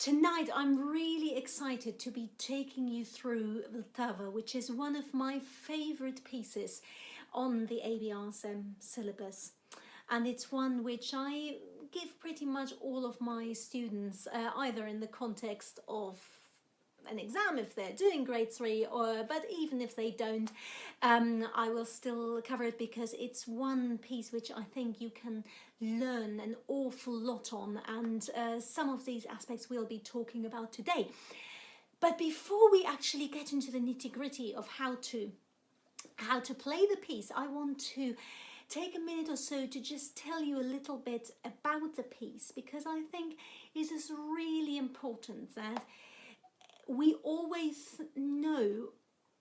Tonight I'm really excited to be taking you through Vltava, which is one of my favorite pieces on the ABRSM syllabus. And it's one which I give pretty much all of my students, either in the context of an exam if they're doing grade 3, but even if they don't, I will still cover it because it's one piece which I think you can learn an awful lot on, and some of these aspects we'll be talking about today. But before we actually get into the nitty-gritty of how to play the piece, I want to take a minute or so to just tell you a little bit about the piece, because I think it is really important that we always know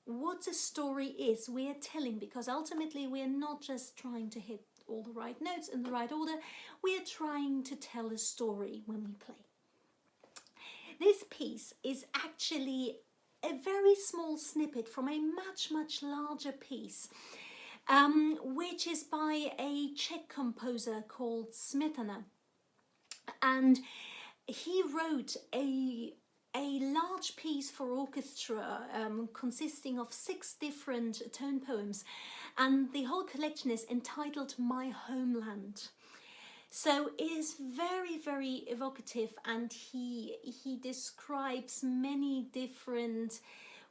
what the story is we are telling, because ultimately we are not just trying to hit all the right notes in the right order, we are trying to tell a story when we play. This piece is actually a very small snippet from a much larger piece, which is by a Czech composer called Smetana, and he wrote a large piece for orchestra consisting of 6 different tone poems, and the whole collection is entitled My Homeland. So it is very evocative, and he describes many different,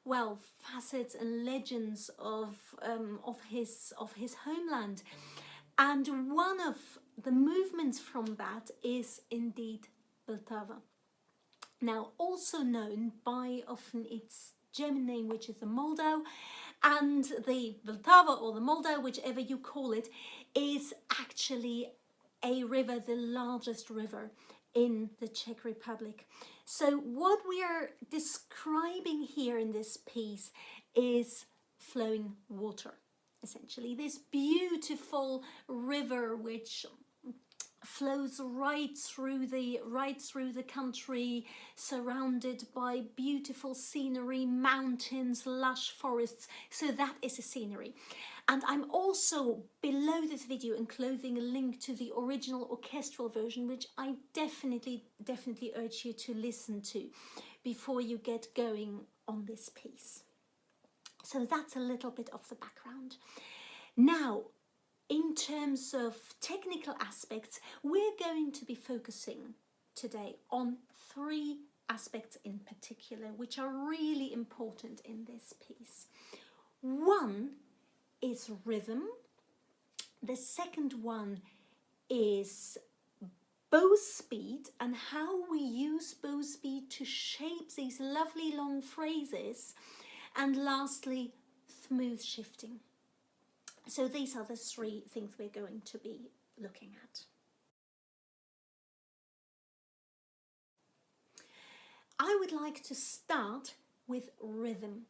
well, facets and legends of his homeland, and one of the movements from that is indeed Vltava. Now, also known by often its German name, which is the Moldau, and the Vltava or the Moldau, whichever you call it, is actually a river, the largest river in the Czech Republic. So what we are describing here in this piece is flowing water, essentially. This beautiful river which flows right through the country, surrounded by beautiful scenery, mountains, lush forests. So that is a scenery. And I'm also below this video enclosing a link to the original orchestral version, which I definitely urge you to listen to before you get going on this piece. So that's a little bit of the background. Now, in terms of technical aspects, we're going to be focusing today on 3 aspects in particular, which are really important in this piece. One is rhythm. The second one is bow speed and how we use bow speed to shape these lovely long phrases. And lastly, smooth shifting. So these are the 3 things we're going to be looking at. I would like to start with rhythm.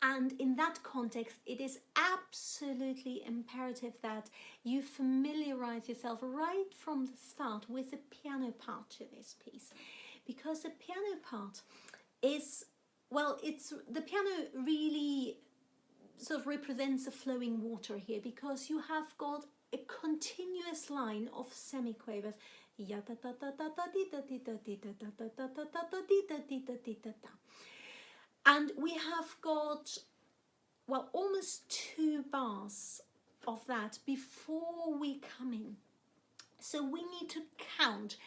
And in that context, it is absolutely imperative that you familiarize yourself right from the start with the piano part to this piece. Because the piano part is, well, the piano really sort of represents the flowing water here, because you have got a continuous line of semiquavers, and we have got, well, almost 2 bars of that before we come in. So we need to count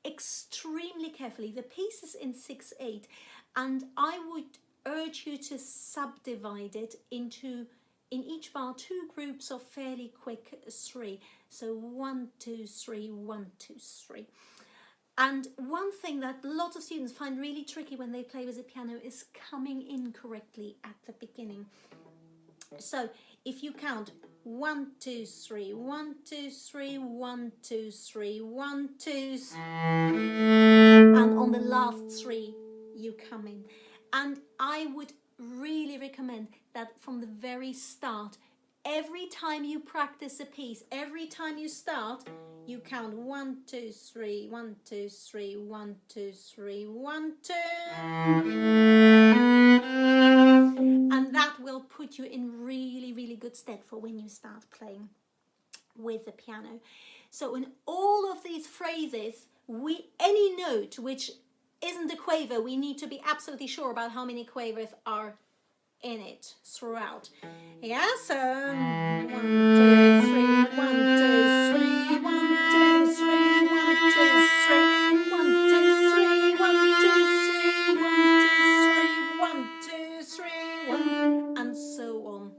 extremely carefully. The piece is in 6/8, and I would urge you to subdivide it into, in each bar, 2 groups of fairly quick 3. So 1, 2, 3, 1, 2, 3. And one thing that a lot of students find really tricky when they play with the piano is coming in correctly at the beginning. So if you count 1, 2, 3, 1, 2, 3, 1, 2, 3, 1, 2, 3, and on the last 3 you come in. And I would really recommend that from the very start, every time you practice a piece, every time you start, you count 1, 2, 3, 1, 2, 3, 1, 2, 3, 1, 2. And that will put you in really good stead for when you start playing with the piano. So in all of these phrases, any note which isn't a quaver. We need to be absolutely sure about how many quavers are in it throughout. Yeah, so 1, 2, 3, 1, 2, 3, 1, 2, 3, 1, 2, 3, 1, 2, 3, 1, 2, 3, 1, 2, 3, 1, 2, 3, 1, and so on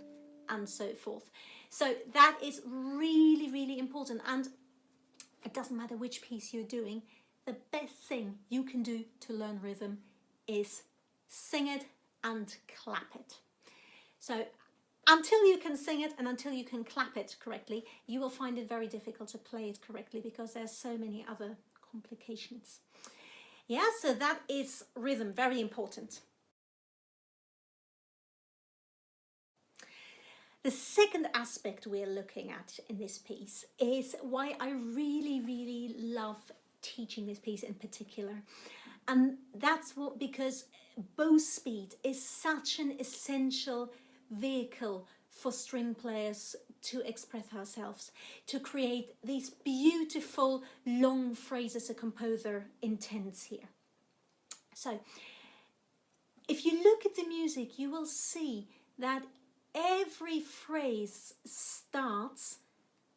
and so forth. So that is really, really important, and it doesn't matter which piece you're doing. The best thing you can do to learn rhythm is sing it and clap it. So until you can sing it and until you can clap it correctly, you will find it very difficult to play it correctly because there's so many other complications. Yeah, so that is rhythm, very important. The second aspect we're looking at in this piece is why I really, really love teaching this piece in particular. And that's because bow speed is such an essential vehicle for string players to express ourselves, to create these beautiful long phrases a composer intends here. So if you look at the music, you will see that every phrase starts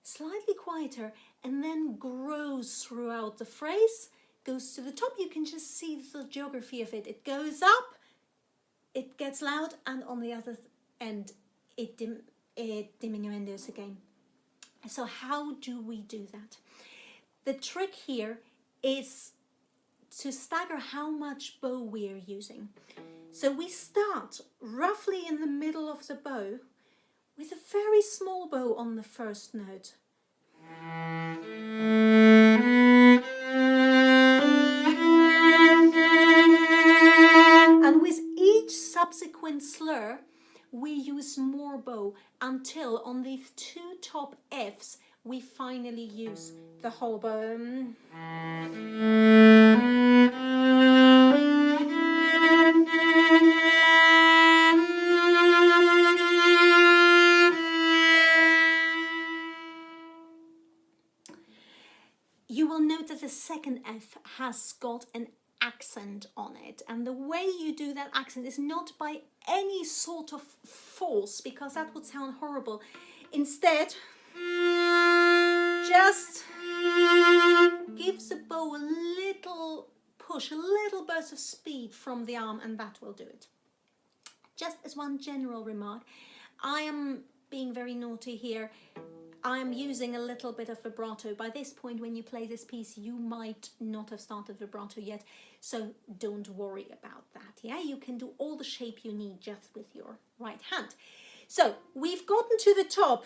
slightly quieter and then grows throughout the phrase, goes to the top. You can just see the geography of it. It goes up, it gets loud, and on the other end it diminuendos again. So how do we do that? The trick here is to stagger how much bow we're using. So we start roughly in the middle of the bow with a very small bow on the first note. And with each subsequent slur, we use more bow until on these two top Fs, we finally use the whole bow. You will note that the second F has got an accent on it, and the way you do that accent is not by any sort of force, because that would sound horrible. Instead, just gives the bow a little push, a little burst of speed from the arm, and that will do it. Just as one general remark, I am being very naughty here. I am using a little bit of vibrato. By this point, when you play this piece, you might not have started vibrato yet, so don't worry about that. Yeah, you can do all the shape you need just with your right hand. So we've gotten to the top.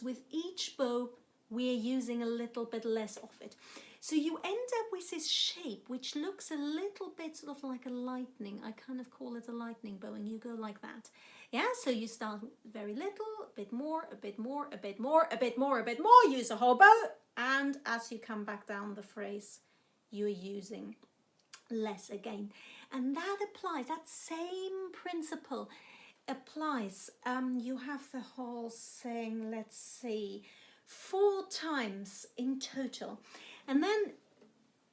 With each bow, we're using a little bit less of it. So you end up with this shape which looks a little bit sort of like a lightning. I kind of call it a lightning bow, and you go like that. Yeah, so you start very little, a bit more, a bit more, a bit more, a bit more, a bit more, use a whole bow, and as you come back down the phrase, you're using less again. And that applies, that same principle applies. You have the whole thing, let's see, 4 times in total, and then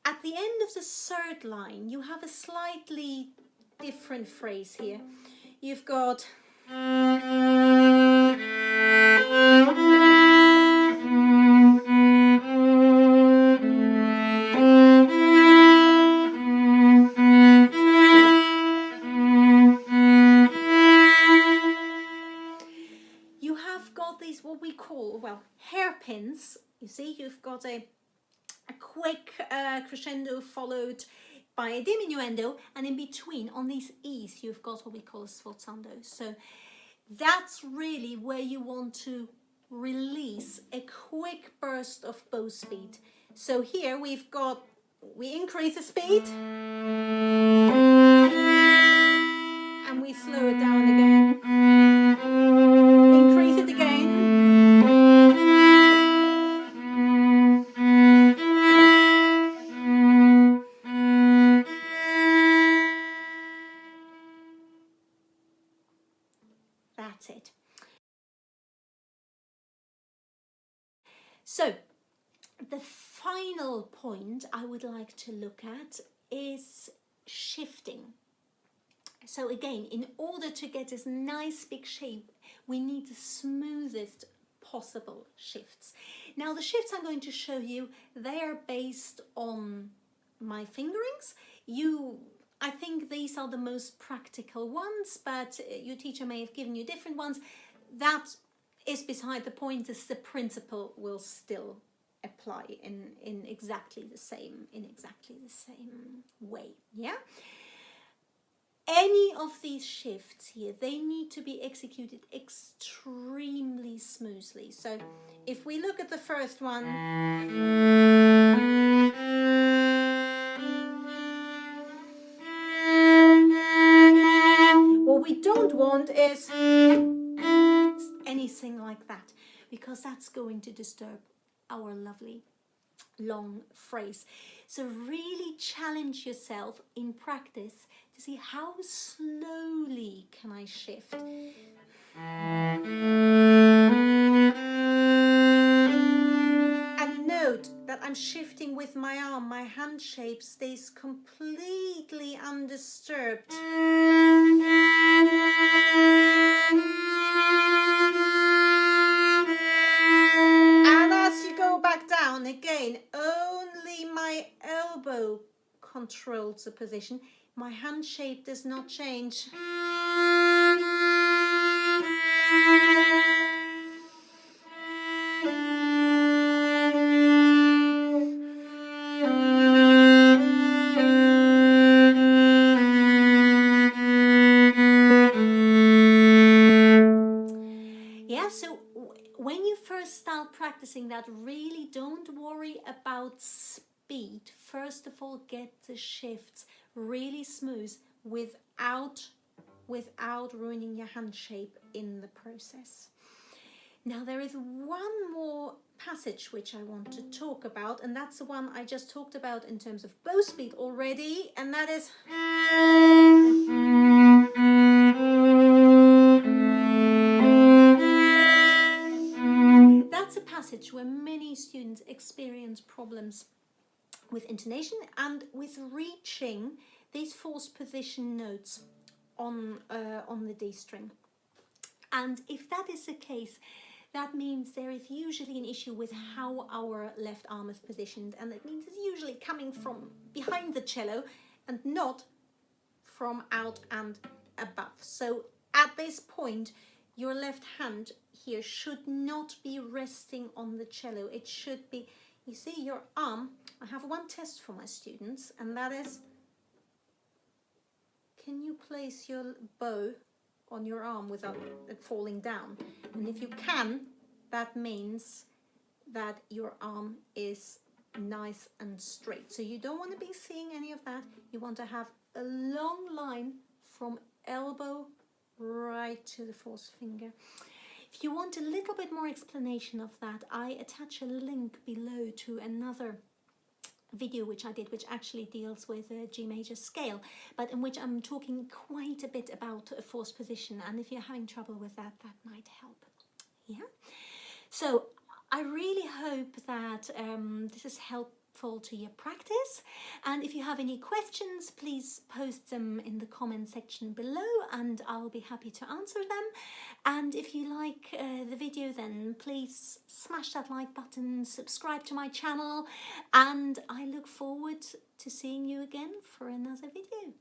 at the end of the third line you have a slightly different phrase here. You've got what we call, well, hairpins. You see, you've got a quick crescendo followed by a diminuendo, and in between, on these E's, you've got what we call a sforzando. So that's really where you want to release a quick burst of bow speed. So here we increase the speed, and we slow it down again. Increase it again. So the final point I would like to look at is shifting. So again, in order to get this nice big shape, we need the smoothest possible shifts. Now the shifts I'm going to show you, they are based on my fingerings. I think these are the most practical ones, but your teacher may have given you different ones. That is beside the point, as the principle will still apply in exactly the same way. Yeah. Any of these shifts here, they need to be executed extremely smoothly. So if we look at the first one, what we don't want is anything like that, because that's going to disturb our lovely long phrase. So really challenge yourself in practice to see how slowly can I shift. And note that I'm shifting with my arm. My hand shape stays completely undisturbed. And as you go back down again, only my elbow controls the position. My hand shape does not change. Yeah, so when you first start practicing that, really don't worry about speed. First of all, get the shifts really smooth without ruining your hand shape in the process. Now there is one more passage which I want to talk about, and that's the one I just talked about in terms of bow speed already, and that is that's a passage where many students experience problems with intonation and with reaching these fourth position notes on the D string. And if that is the case, that means there is usually an issue with how our left arm is positioned, and it means it's usually coming from behind the cello and not from out and above. So at this point, your left hand here should not be resting on the cello. It should be, you see, your arm. I have one test for my students, and that is, can you place your bow on your arm without it falling down? And if you can, that means that your arm is nice and straight. So you don't want to be seeing any of that. You want to have a long line from elbow right to the fourth finger. If you want a little bit more explanation of that, I attach a link below to another video which I did, which actually deals with a G major scale, but in which I'm talking quite a bit about a fourth position, and if you're having trouble with that, that might help. Yeah, so I really hope that this is helpful to your practice, and if you have any questions, please post them in the comment section below and I'll be happy to answer them. And if you like the video, then please smash that like button, subscribe to my channel, and I look forward to seeing you again for another video.